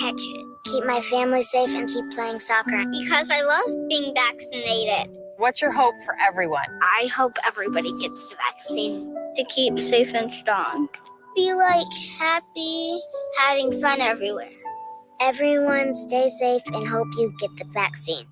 catch it, keep my family safe, and keep playing soccer. Because I love being vaccinated. What's your hope for everyone? I hope everybody gets the vaccine. To keep safe and strong. Be happy, having fun everywhere. Everyone stay safe and hope you get the vaccine.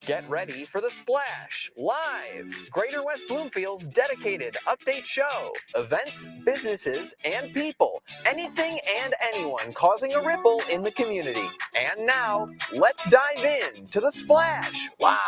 Get ready for The Splash Live, Greater West Bloomfield's dedicated update show. Events, businesses, and people. Anything and anyone causing a ripple in the community. And now, let's dive in to The Splash Live.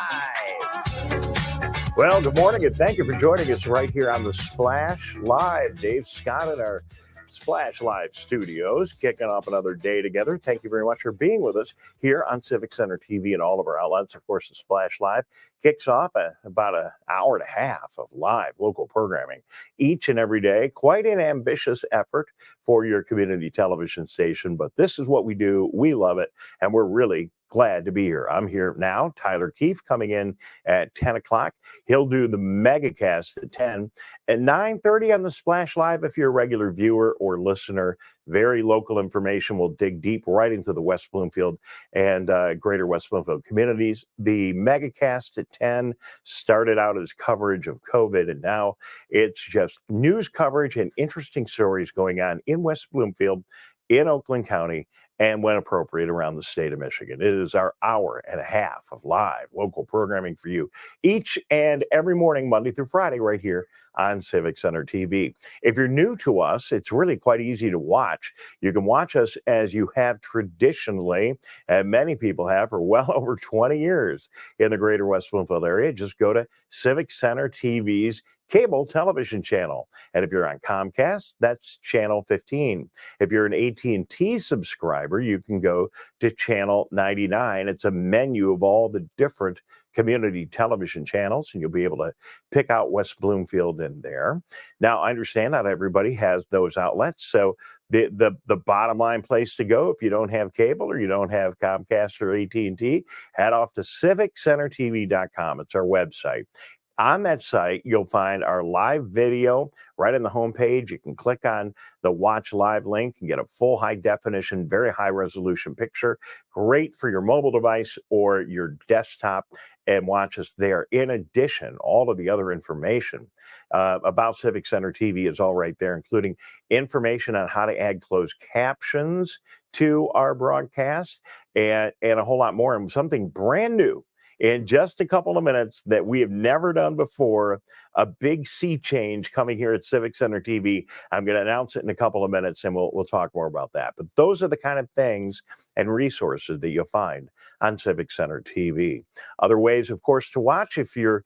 Well, good morning, and thank you for joining us right here on The Splash Live. Dave Scott in our Splash Live studios, kicking off another day together. Thank you very much for being with us here on Civic Center TV and all of our outlets. Of course, the Splash Live kicks off about an hour and a half of live local programming each and every day. Quite an ambitious effort for your community television station, but this is what we do. We love it, and we're really glad to be here. I'm here now. Tyler Keefe coming in at 10 o'clock. He'll do the Megacast at 10. At 9:30 on the Splash Live, if you're a regular viewer or listener, very local information. We'll dig deep right into the West Bloomfield and Greater West Bloomfield communities. The Megacast at 10 started out as coverage of COVID, and now it's just news coverage and interesting stories going on in West Bloomfield, in Oakland County, and when appropriate around the state of Michigan. It is our hour and a half of live local programming for you each and every morning, Monday through Friday, right here on Civic Center TV. If you're new to us, it's really quite easy to watch. You can watch us as you have traditionally, and many people have for well over 20 years in the Greater West Bloomfield area. Just go to Civic Center TV's cable television channel. And if you're on Comcast, that's channel 15. If you're an AT&T subscriber, you can go to channel 99. It's a menu of all the different community television channels, and you'll be able to pick out West Bloomfield in there. Now, I understand not everybody has those outlets, so the bottom line place to go if you don't have cable or you don't have Comcast or AT&T, head off to civiccentertv.com. It's our website. On that site, you'll find our live video right on the homepage. You can click on the Watch Live link and get a full high definition, very high resolution picture. Great for your mobile device or your desktop, and watch us there. In addition, all of the other information about Civic Center TV is all right there, including information on how to add closed captions to our broadcast and a whole lot more, and something brand new in just a couple of minutes that we have never done before, a big sea change coming here at Civic Center TV. I'm going to announce it in a couple of minutes, and we'll talk more about that. But those are the kind of things and resources that you'll find on Civic Center TV. Other ways, of course, to watch if you're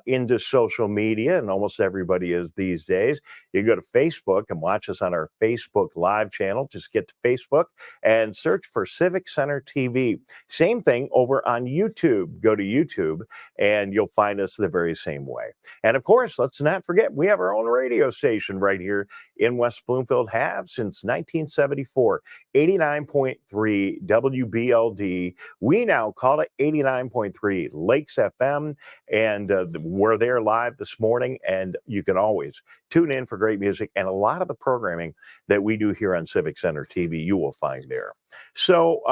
into social media, and almost everybody is these days. You go to Facebook and watch us on our Facebook Live channel. Just get to Facebook and search for Civic Center TV. Same thing over on YouTube. Go to YouTube, and you'll find us the very same way. And of course, let's not forget, we have our own radio station right here in West Bloomfield, have since 1974, 89.3 WBLD. We now call it 89.3 Lakes FM, and we're there live this morning, and you can always tune in for great music, and a lot of the programming that we do here on Civic Center TV, you will find there. So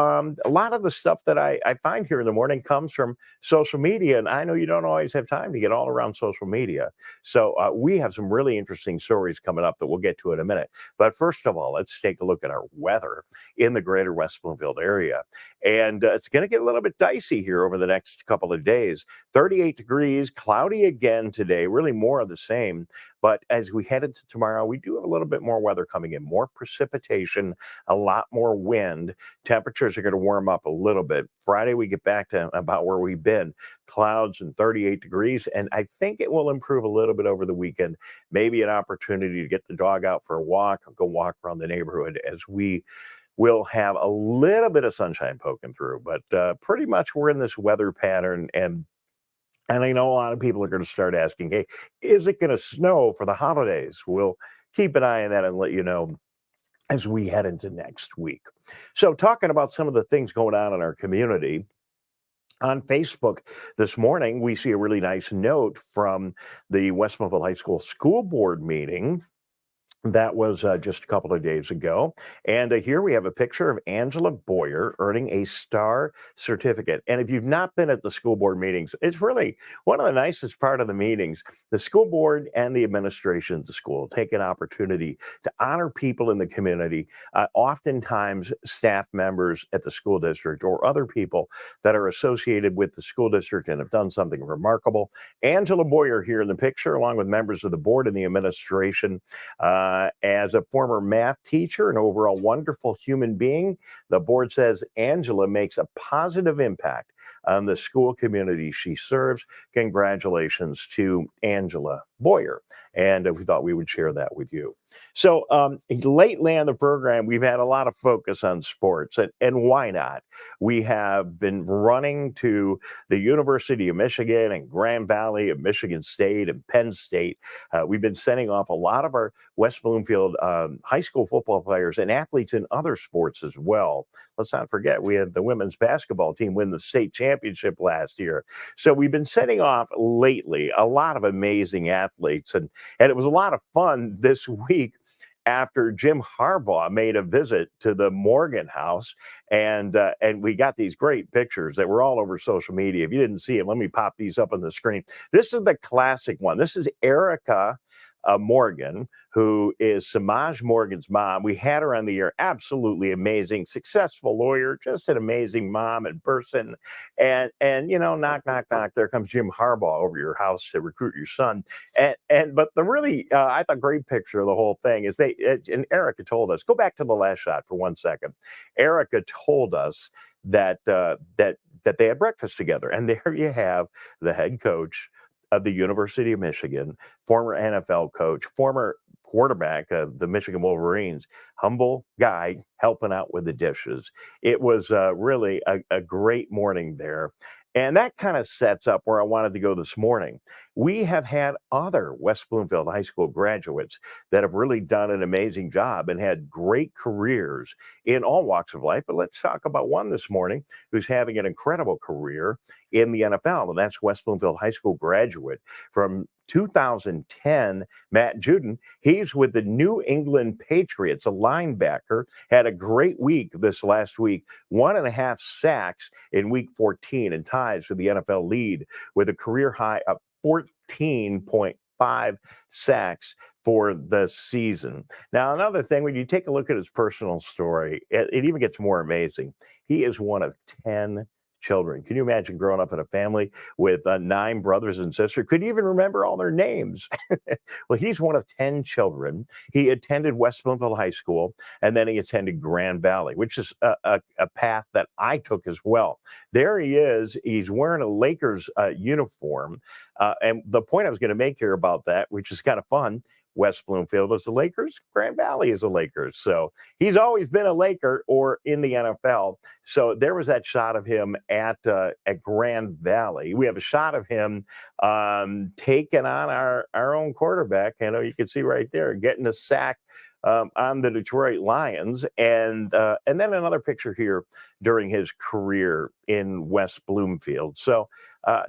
a lot of the stuff that I find here in the morning comes from social media, and I know you don't always have time to get all around social media. So we have some really interesting stories coming up that we'll get to in a minute. But first of all, let's take a look at our weather in the Greater West Bloomfield area. And it's going to get a little bit dicey here over the next couple of days. 38 degrees, cloudy again today, really more of the same. But as we head into tomorrow, we do have a little bit more weather coming in, more precipitation, a lot more wind. Temperatures are going to warm up a little bit. Friday, we get back to about where we've been, clouds and 38 degrees. And I think it will improve a little bit over the weekend. Maybe an opportunity to get the dog out for a walk, go walk around the neighborhood as we will have a little bit of sunshine poking through. But pretty much we're in this weather pattern, and I know a lot of people are going to start asking, hey, is it going to snow for the holidays? We'll keep an eye on that and let you know as we head into next week. So talking about some of the things going on in our community, on Facebook this morning, we see a really nice note from the West Bloomfield High School School Board meeting. That was just a couple of days ago. And here we have a picture of Angela Boyer earning a star certificate. And if you've not been at the school board meetings, it's really one of the nicest part of the meetings. The school board and the administration of the school take an opportunity to honor people in the community, oftentimes staff members at the school district or other people that are associated with the school district and have done something remarkable. Angela Boyer here in the picture, along with members of the board and the administration. As a former math teacher and overall wonderful human being, the board says Angela makes a positive impact on the school community she serves. Congratulations to Angela Boyer. And we thought we would share that with you. So lately on the program, we've had a lot of focus on sports, and why not? We have been running to the University of Michigan and Grand Valley of Michigan State and Penn State. We've been sending off a lot of our West Bloomfield high school football players and athletes in other sports as well. Let's not forget, we had the women's basketball team win the state championship last year. So we've been sending off lately a lot of amazing athletes, and it was a lot of fun this week after Jim Harbaugh made a visit to the Morgan house, and we got these great pictures that were all over social media. If you didn't see it, let me pop these up on the screen. This is the classic one. This is Erica Morgan, who is Samaj Morgan's mom. We had her on the air. Absolutely amazing, successful lawyer, just an amazing mom and person. And you know, knock, knock, knock. There comes Jim Harbaugh over your house to recruit your son. But the really, I thought, great picture of the whole thing is and Erica told us, go back to the last shot for 1 second. Erica told us that they had breakfast together, and there you have the head coach of the University of Michigan, former NFL coach, former quarterback of the Michigan Wolverines, humble guy helping out with the dishes. It was really a great morning there. And that kind of sets up where I wanted to go this morning. We have had other West Bloomfield High School graduates that have really done an amazing job and had great careers in all walks of life. But let's talk about one this morning who's having an incredible career in the NFL, and that's West Bloomfield High School graduate from 2010, Matt Juden. He's with the New England Patriots, a linebacker, had a great week this last week, 1.5 sacks in week 14 and ties for the NFL lead with a career high of 14.5 sacks for the season. Now, another thing, when you take a look at his personal story, it even gets more amazing. He is one of 10 children. Can you imagine growing up in a family with 9 brothers and sisters? Could you even remember all their names? Well, he's one of 10 children. He attended West Bloomfield High School, and then he attended Grand Valley, which is a path that I took as well. There he is. He's wearing a Lakers uniform. And the point I was going to make here about that, which is kind of fun, West Bloomfield is the Lakers, Grand Valley is the Lakers. So he's always been a Laker or in the NFL. So there was that shot of him at Grand Valley. We have a shot of him taking on our own quarterback. You know, you can see right there, getting a sack on the Detroit Lions. And then another picture here during his career in West Bloomfield. So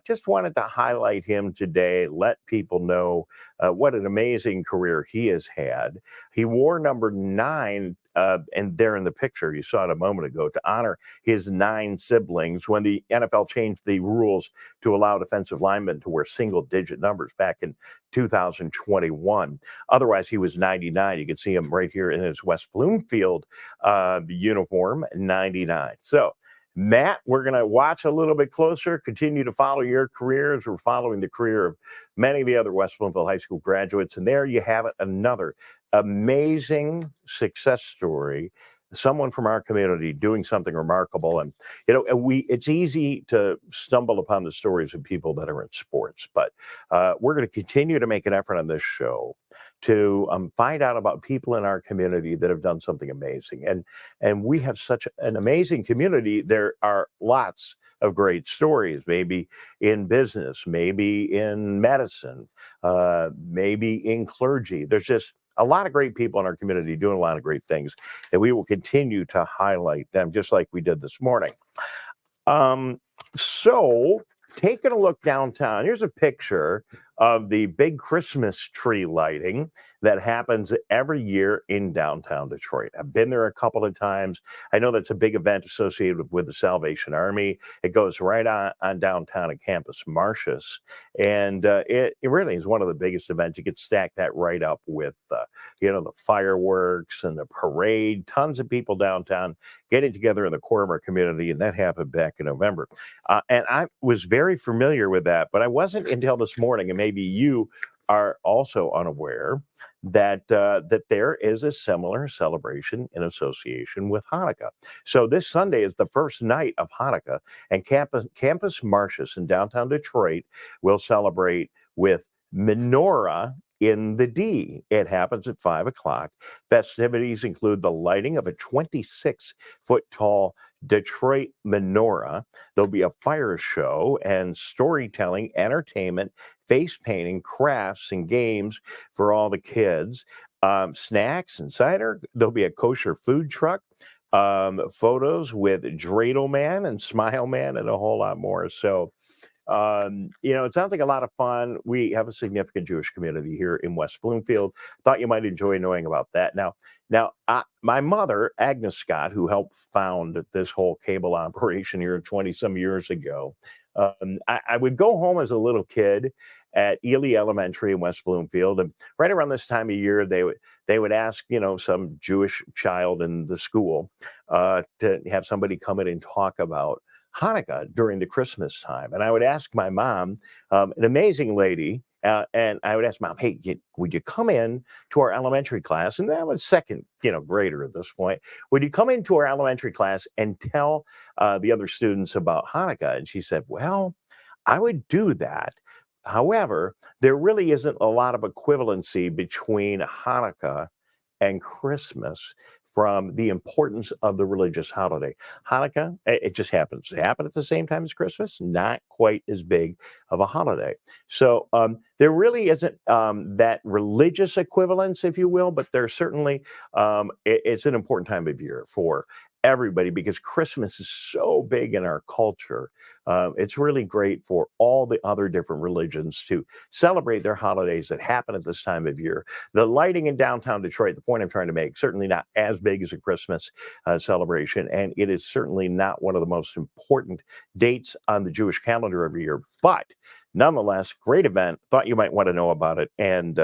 just wanted to highlight him today, let people know what an amazing career he has had. He wore number 9, and there in the picture, you saw it a moment ago, to honor his 9 siblings when the NFL changed the rules to allow defensive linemen to wear single-digit numbers back in 2021. Otherwise, he was 99. You can see him right here in his West Bloomfield uniform, 99. So, Matt, we're going to watch a little bit closer, continue to follow your careers. We're following the career of many of the other West Bloomfield High School graduates. And there you have it, another amazing success story, someone from our community doing something remarkable. And, you know, it's easy to stumble upon the stories of people that are in sports, but we're going to continue to make an effort on this show to find out about people in our community that have done something amazing. And we have such an amazing community. There are lots of great stories, maybe in business, maybe in medicine, maybe in clergy. There's just a lot of great people in our community doing a lot of great things, and we will continue to highlight them just like we did this morning. So taking a look downtown, here's a picture of the big Christmas tree lighting that happens every year in downtown Detroit. I've been there a couple of times. I know that's a big event associated with the Salvation Army. It goes right on downtown at Campus Martius. And it really is one of the biggest events. You could stack that right up with, the fireworks and the parade. Tons of people downtown getting together in the core of our community. And that happened back in November. And I was very familiar with that, but I wasn't until this morning, and maybe you are also unaware that there is a similar celebration in association with Hanukkah. So this Sunday is the first night of Hanukkah, and Campus Martius in downtown Detroit will celebrate with menorah in the D. It happens at 5 o'clock. Festivities include the lighting of a 26-foot tall Detroit menorah. There'll be a fire show and storytelling, entertainment, face painting, crafts, and games for all the kids. Snacks and cider. There'll be a kosher food truck. Photos with Dreidel Man and Smile Man and a whole lot more. So, it sounds like a lot of fun. We have a significant Jewish community here in West Bloomfield. Thought you might enjoy knowing about that. Now, my mother, Agnes Scott, who helped found this whole cable operation here 20-some years ago, I would go home as a little kid at Ely Elementary in West Bloomfield, and right around this time of year, they would ask some Jewish child in the school to have somebody come in and talk about Hanukkah during the Christmas time. And I would ask my mom, an amazing lady, and I would ask Mom, hey, would you come in to our elementary class? And that was second, grader at this point. Would you come into our elementary class and tell the other students about Hanukkah? And she said, well, I would do that. However, there really isn't a lot of equivalency between Hanukkah and Christmas from the importance of the religious holiday. Hanukkah, it just happens to happen at the same time as Christmas, not quite as big of a holiday. So there really isn't that religious equivalence, if you will, but there's certainly, it's an important time of year for everybody because Christmas is so big in our culture. It's really great for all the other different religions to celebrate their holidays that happen at this time of year. The lighting in downtown Detroit, the point I'm trying to make, certainly not as big as a Christmas celebration, and it is certainly not one of the most important dates on the Jewish calendar every year, but nonetheless, great event. Thought you might want to know about it, and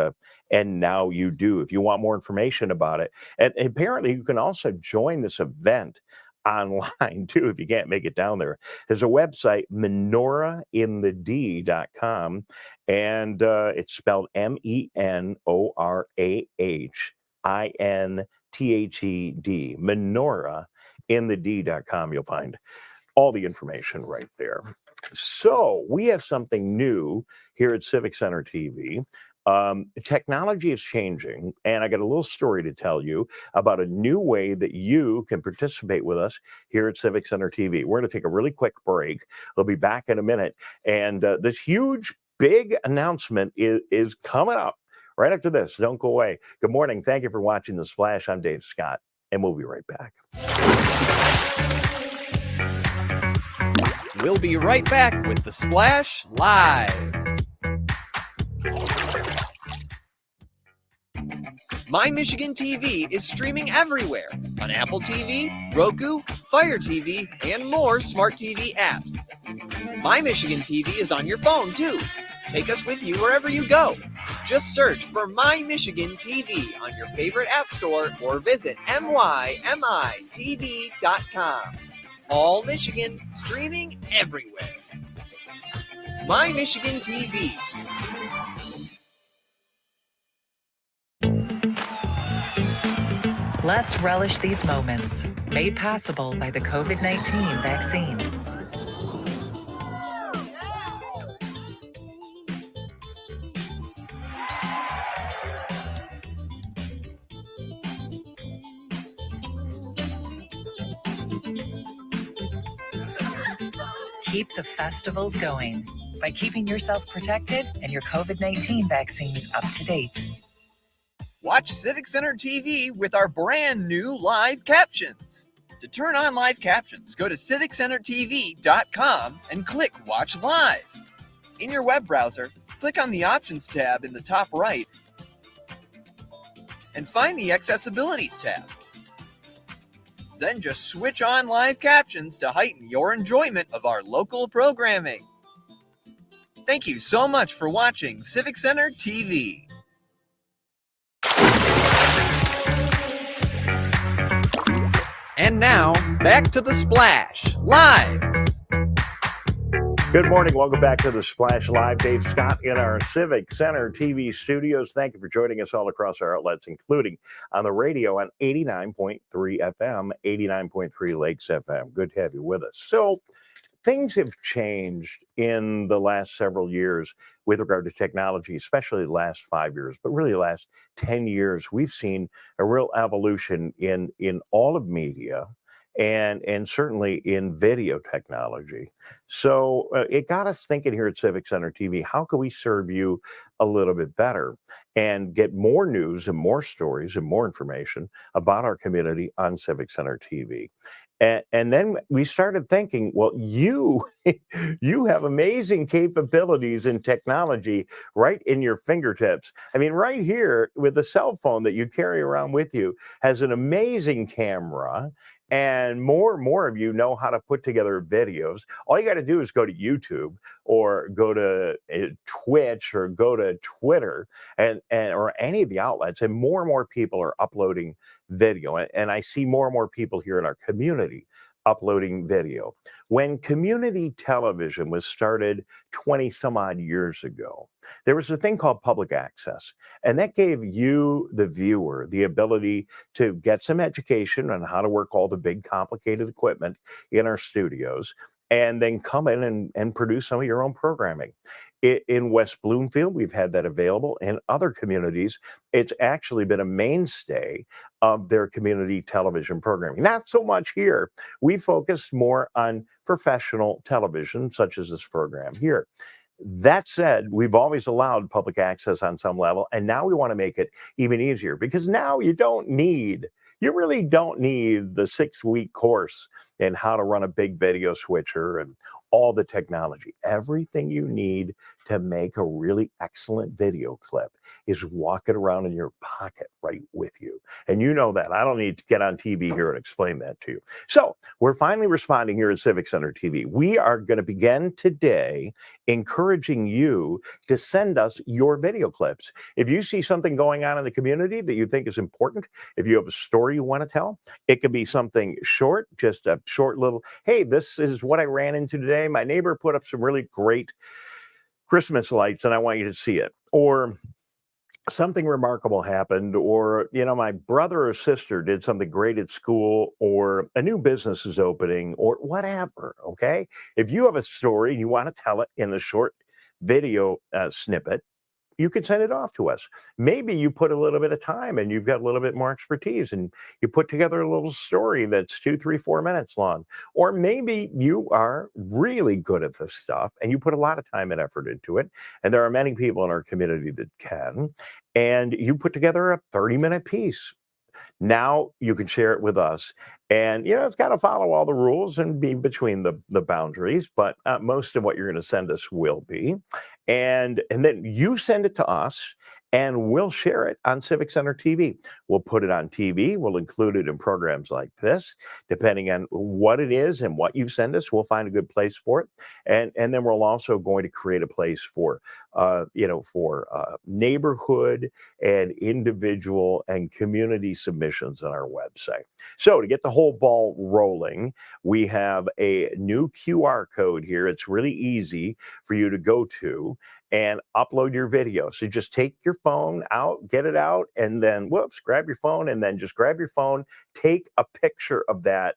now you do. If you want more information about it, and apparently you can also join this event online too if you can't make it down there. There's a website, menorahinthed.com, and it's spelled MENORAHINTHED, menorahinthed.com. You'll find all the information right there. So we have something new here at Civic Center TV. Technology is changing, and I got a little story to tell you about a new way that you can participate with us here at Civic Center TV. We're going to take a really quick break. We'll be back in a minute, and this huge, big announcement is coming up right after this. Don't go away. Good morning. Thank you for watching The Splash. I'm Dave Scott, and we'll be right back. We'll be right back with The Splash Live. My Michigan TV is streaming everywhere on Apple TV, Roku, Fire TV, and more smart TV apps. My Michigan TV is on your phone too. Take us with you wherever you go. Just search for My Michigan TV on your favorite app store or visit mymitv.com. All Michigan, streaming everywhere. My Michigan TV. Let's relish these moments, made possible by the COVID-19 vaccine. Keep the festivals going by keeping yourself protected and your COVID-19 vaccines up to date. Watch Civic Center TV with our brand new live captions. To turn on live captions, go to civiccentertv.com and click Watch Live. In your web browser, Click on the Options tab in the top right and find the Accessibilities tab. Then just switch on live captions to heighten your enjoyment of our local programming. Thank you so much for watching Civic Center TV. And now, back to the Splash, live. Good morning. Welcome back to the Splash Live. Dave Scott in our Civic Center TV studios. Thank you for joining us all across our outlets, including on the radio on 89.3 FM, 89.3 Lakes FM. Good to have you with us. So things have changed in the last several years with regard to technology, especially the last 5 years, but really the last 10 years. We've seen a real evolution in all of media and certainly in video technology. So it got us thinking here at Civic Center TV, how can we serve you a little bit better and get more news and more stories and more information about our community on Civic Center TV? And then we started thinking, well, you have amazing capabilities in technology right in your fingertips. I mean, right here with the cell phone that you carry around with you has an amazing camera. And more of you know how to put together videos. All you got to do is go to YouTube or go to Twitch or go to Twitter and or any of the outlets. And more people are uploading video. And I see more people here in our community uploading video. When community television was started 20 some odd years ago, there was a thing called public access, and that gave you, the viewer, the ability to get some education on how to work all the big complicated equipment in our studios and then come in and produce some of your own programming. In West Bloomfield, we've had that available. In other communities, it's actually been a mainstay of their community television programming. Not so much here. We focused more on professional television, such as this program here. That said, we've always allowed public access on some level, and now we want to make it even easier because now you really don't need the 6-week course in how to run a big video switcher and all the technology. Everything you need to make a really excellent video clip is walking around in your pocket right with you. And you know that. I don't need to get on TV here and explain that to you. So we're finally responding here at Civic Center TV. We are going to begin today encouraging you to send us your video clips. If you see something going on in the community that you think is important, if you have a story you want to tell, it could be something short, just a short little, hey, this is what I ran into today. My neighbor put up some really great Christmas lights and I want you to see it. Or something remarkable happened, or, my brother or sister did something great at school, or a new business is opening, or whatever, okay? If you have a story and you want to tell it in a short video snippet, you can send it off to us. Maybe you put a little bit of time and you've got a little bit more expertise and you put together a little story that's 2, 3, 4 minutes long. Or maybe you are really good at this stuff and you put a lot of time and effort into it. And there are many people in our community that can. And you put together a 30-minute piece. Now you can share it with us. And, it's got to follow all the rules and be between the boundaries, but most of what you're going to send us will be. And then you send it to us and we'll share it on Civic Center TV. We'll put it on TV. We'll include it in programs like this. Depending on what it is and what you send us, we'll find a good place for it. And then we're also going to create a place for, neighborhood and individual and community submissions on our website. So to get the whole ball rolling, we have a new QR code here. It's really easy for you to go to and upload your video. So just take your phone out, get it out, and then, grab your phone, and then just grab your phone, take a picture of that.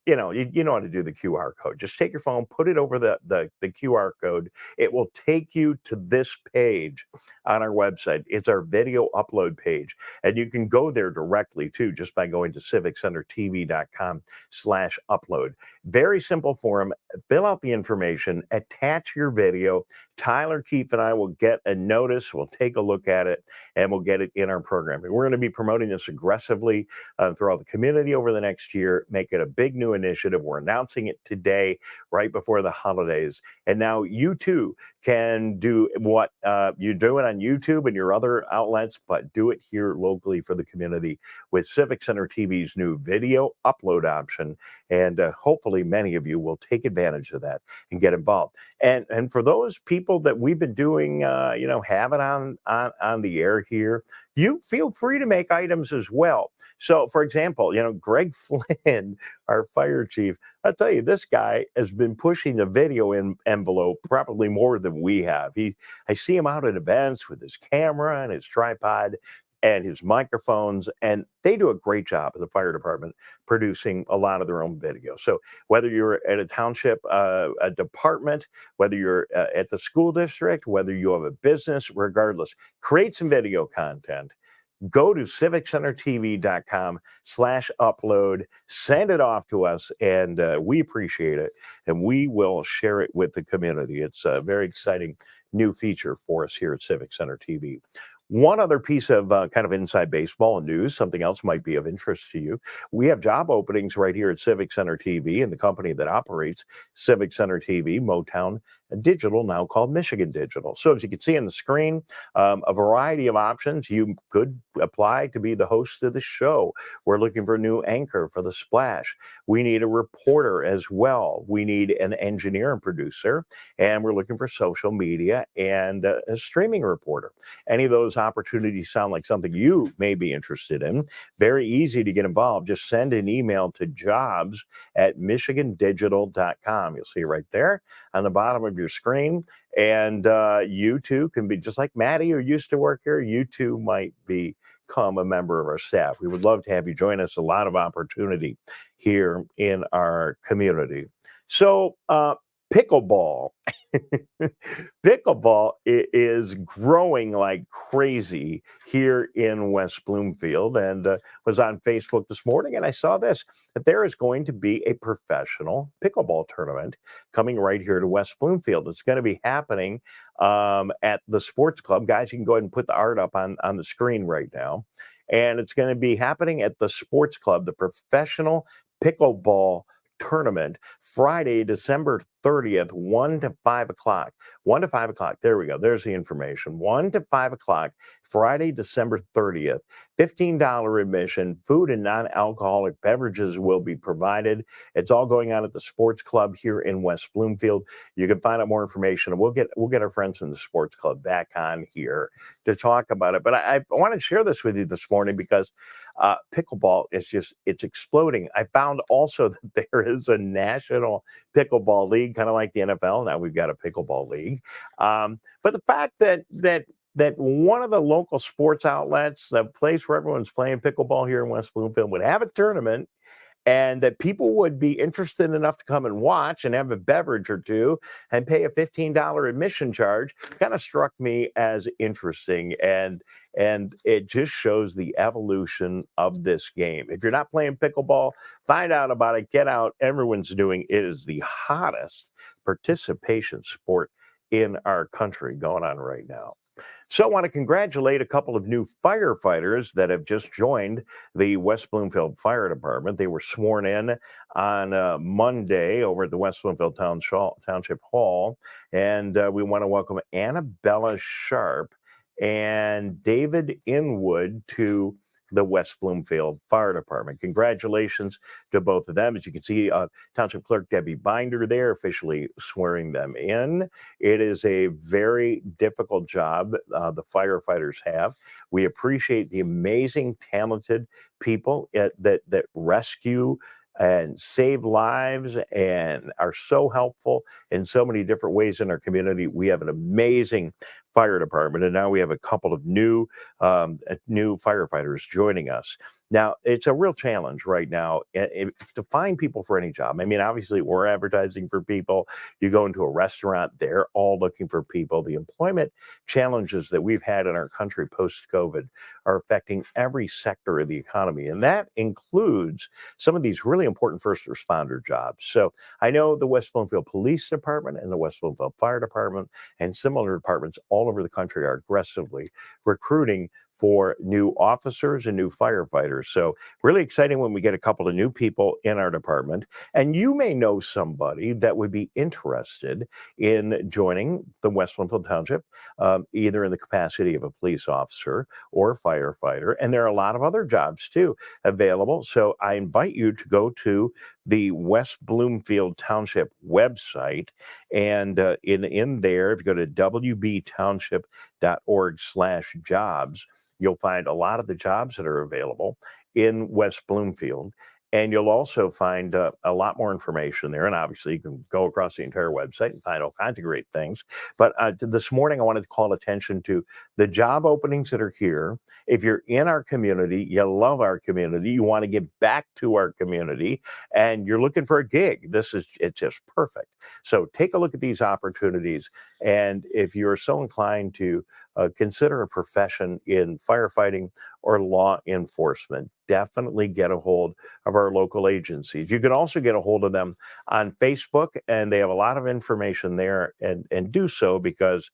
You know how to do the QR code. Just take your phone, put it over the QR code. It will take you to this page on our website. It's our video upload page. And you can go there directly too, just by going to civiccentertv.com/upload. Very simple form. Fill out the information, attach your video. Tyler, Keefe, and I will get a notice. We'll take a look at it, and we'll get it in our programming. We're going to be promoting this aggressively throughout the community over the next year, make it a big new initiative. We're announcing it today, right before the holidays. And now you too can do what you do it on YouTube and your other outlets, but do it here locally for the community with Civic Center TV's new video upload option. And hopefully many of you will take advantage of that and get involved. And for those people that we've been doing, have it on the air here, you feel free to make items as well. So, for example, Greg Flynn, our fire chief, I'll tell you, this guy has been pushing the video envelope probably more than we have. I see him out at events with his camera and his tripod and his microphones, and they do a great job at the fire department producing a lot of their own video. So whether you're at a township, a department, whether you're at the school district, whether you have a business, regardless, create some video content. Go to civiccentertv.com/upload, send it off to us, and we appreciate it, and we will share it with the community. It's a very exciting new feature for us here at Civic Center TV. One other piece of kind of inside baseball news, something else might be of interest to you. We have job openings right here at Civic Center TV, and the company that operates Civic Center TV, Motown Digital, now called Michigan Digital. So as you can see on the screen, a variety of options. You could apply to be the host of the show. We're looking for a new anchor for the Splash. We need a reporter as well. We need an engineer and producer, and we're looking for social media and a streaming reporter. Any of those opportunities sound like something you may be interested in. Very easy to get involved. Just send an email to jobs@michigandigital.com. You'll see right there on the bottom of your screen. And you too can be just like Maddie, who used to work here. You too might become a member of our staff. We would love to have you join us. A lot of opportunity here in our community. So pickleball. Pickleball is growing like crazy here in West Bloomfield, and was on Facebook this morning, and I saw this, that there is going to be a professional pickleball tournament coming right here to West Bloomfield. It's going to be happening at the sports club. Guys, you can go ahead and put the art up on the screen right now. And it's going to be happening at the sports club, the professional pickleball tournament, Friday, December 30th, 1 to 5 o'clock. 1 to 5 o'clock. There we go. There's the information. 1 to 5 o'clock, Friday, December 30th. $15 admission. Food and non-alcoholic beverages will be provided. It's all going on at the sports club here in West Bloomfield. You can find out more information, and we'll get our friends from the sports club back on here to talk about it. But I want to share this with you this morning because pickleball is it's exploding. I found also that there is a national pickleball league, kind of like the NFL. Now we've got a pickleball league. But the fact that one of the local sports outlets, the place where everyone's playing pickleball here in West Bloomfield, would have a tournament, and that people would be interested enough to come and watch and have a beverage or two and pay a $15 admission charge, kind of struck me as interesting. And it just shows the evolution of this game. If you're not playing pickleball, find out about it. Get out. Everyone's doing it. It is the hottest participation sport in our country going on right now. So I want to congratulate a couple of new firefighters that have just joined the West Bloomfield Fire Department. They were sworn in on Monday over at the West Bloomfield Township Hall. And we want to welcome Annabella Sharp and David Inwood to the West Bloomfield Fire Department. Congratulations to both of them. As you can see, Township Clerk Debbie Binder there officially swearing them in. It is a very difficult job the firefighters have. We appreciate the amazing, talented people that rescue and save lives and are so helpful in so many different ways in our community. We have an amazing fire department, and now we have a couple of new firefighters joining us. Now, it's a real challenge right now to find people for any job. I mean, obviously, we're advertising for people. You go into a restaurant, they're all looking for people. The employment challenges that we've had in our country post-COVID are affecting every sector of the economy, and that includes some of these really important first responder jobs. So I know the West Bloomfield Police Department and the West Bloomfield Fire Department and similar departments all over the country are aggressively recruiting for new officers and new firefighters. So really exciting when we get a couple of new people in our department. And you may know somebody that would be interested in joining the West Bloomfield Township, either in the capacity of a police officer or a firefighter. And there are a lot of other jobs too available. So I invite you to go to the West Bloomfield Township website. And in there, if you go to wbtownship.org/jobs, you'll find a lot of the jobs that are available in West Bloomfield. And you'll also find a lot more information there. And obviously, you can go across the entire website and find all kinds of great things. But this morning, I wanted to call attention to the job openings that are here. If you're in our community, you love our community, you want to get back to our community, and you're looking for a gig, it's just perfect. So take a look at these opportunities. And if you're so inclined to consider a profession in firefighting or law enforcement, definitely get a hold of our local agencies. You can also get a hold of them on Facebook, and they have a lot of information there, and do so because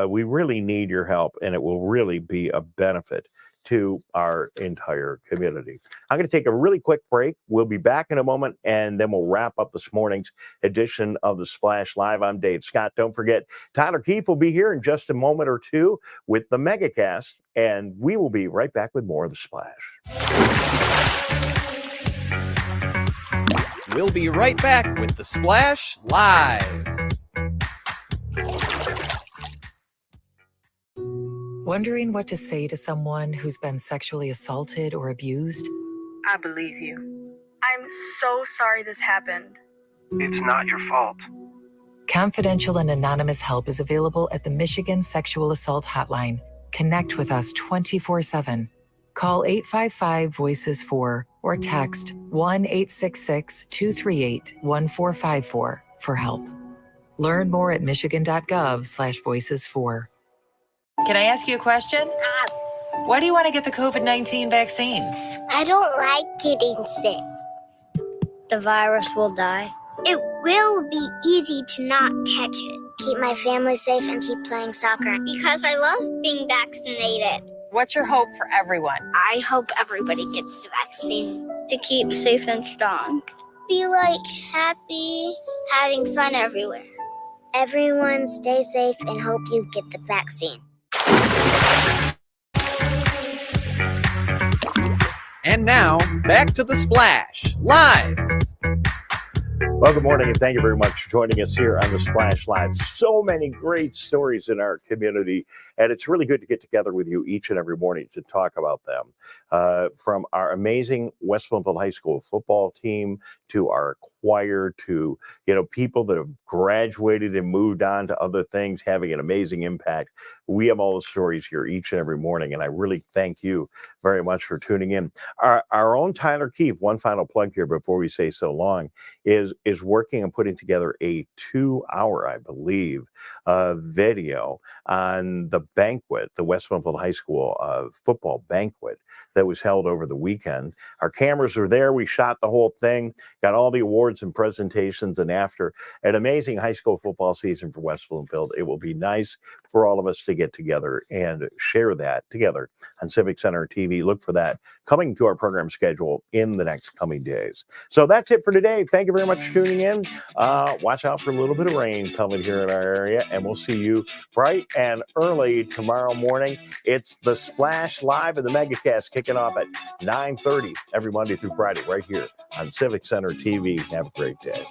we really need your help, and it will really be a benefit to our entire community. I'm going to take a really quick break. We'll be back in a moment, and then we'll wrap up this morning's edition of the Splash Live. I'm Dave Scott. Don't forget, Tyler Keefe will be here in just a moment or two with the Megacast, and we will be right back with more of the Splash. We'll be right back with the Splash Live. Wondering what to say to someone who's been sexually assaulted or abused? I believe you. I'm so sorry this happened. It's not your fault. Confidential and anonymous help is available at the Michigan Sexual Assault Hotline. Connect with us 24/7. Call 855-VOICES-4 or text 1-866-238-1454 for help. Learn more at michigan.gov/voices4. Can I ask you a question? Why do you want to get the COVID-19 vaccine? I don't like getting sick. The virus will die. It will be easy to not catch it. Keep my family safe and keep playing soccer. Because I love being vaccinated. What's your hope for everyone? I hope everybody gets the vaccine. To keep safe and strong. Be happy, having fun everywhere. Everyone stay safe and hope you get the vaccine. And now, back to the Splash Live. Well, good morning, and thank you very much for joining us here on the Splash Live. So many great stories in our community, and it's really good to get together with you each and every morning to talk about them. From our amazing West Bloomfield High School football team to our choir to, people that have graduated and moved on to other things, having an amazing impact. We have all the stories here each and every morning, and I really thank you very much for tuning in. Our own Tyler Keefe, one final plug here before we say so long, is working on putting together a 2-hour, I believe, video on the banquet, the West Bloomfield High School football banquet that was held over the weekend. Our cameras were there. We shot the whole thing, got all the awards and presentations, and after an amazing high school football season for West Bloomfield, it will be nice for all of us to get together and share that together on Civic Center TV. Look for that coming to our program schedule in the next coming days. So that's it for today. Thank you very much for tuning in. Watch out for a little bit of rain coming here in our area, and we'll see you bright and early tomorrow morning. It's the Splash Live and the Megacast kicking off at 9:30 every Monday through Friday right here on Civic Center TV. Have a great day.